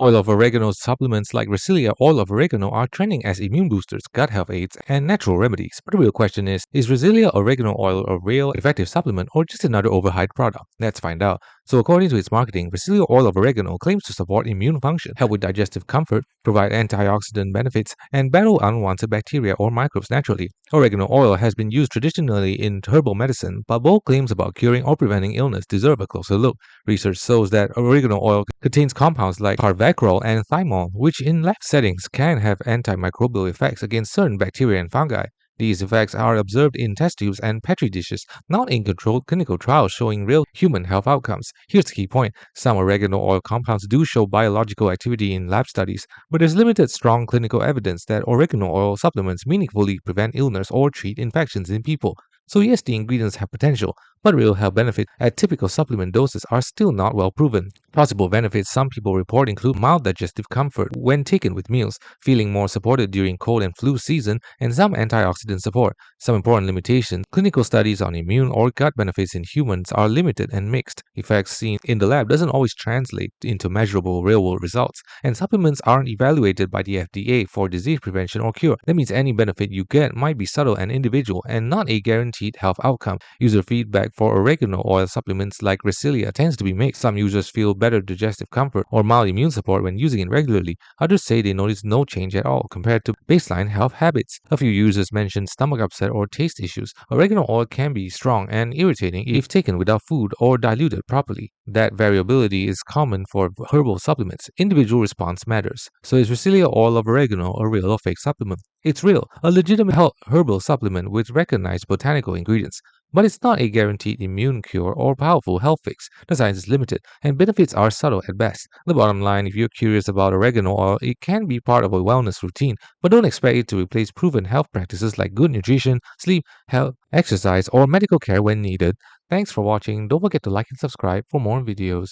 Oil of oregano supplements like Resilia Oil of Oregano are trending as immune boosters, gut health aids, and natural remedies. But the real question is Resilia Oregano Oil a real effective supplement or just another overhyped product? Let's find out. So according to its marketing, Resilia Oil of Oregano claims to support immune function, help with digestive comfort, provide antioxidant benefits, and battle unwanted bacteria or microbes naturally. Oregano oil has been used traditionally in herbal medicine, but bold claims about curing or preventing illness deserve a closer look. Research shows that oregano oil contains compounds like carvacrol and thymol, which in lab settings can have antimicrobial effects against certain bacteria and fungi. These effects are observed in test tubes and petri dishes, not in controlled clinical trials showing real human health outcomes. Here's the key point. Some oregano oil compounds do show biological activity in lab studies, but there's limited strong clinical evidence that oregano oil supplements meaningfully prevent illness or treat infections in people. So yes, the ingredients have potential, but real health benefits at typical supplement doses are still not well proven. Possible benefits some people report include mild digestive comfort when taken with meals, feeling more supported during cold and flu season, and some antioxidant support. Some important limitations: clinical studies on immune or gut benefits in humans are limited and mixed. Effects seen in the lab doesn't always translate into measurable real-world results, and supplements aren't evaluated by the FDA for disease prevention or cure. That means any benefit you get might be subtle and individual and not a guaranteed health outcome. User feedback for oregano oil supplements like Resilia tends to be mixed. Some users feel better digestive comfort or mild immune support when using it regularly. Others say they notice no change at all compared to baseline health habits. A few users mention stomach upset or taste issues. Oregano oil can be strong and irritating if taken without food or diluted properly. That variability is common for herbal supplements. Individual response matters. So is Resilia Oil of Oregano a real or fake supplement? It's real, a legitimate herbal supplement with recognized botanical ingredients. But it's not a guaranteed immune cure or powerful health fix. The science is limited, and benefits are subtle at best. The bottom line: if you're curious about oregano oil, it can be part of a wellness routine, but don't expect it to replace proven health practices like good nutrition, sleep, health, exercise, or medical care when needed. Thanks for watching. Don't forget to like and subscribe for more videos.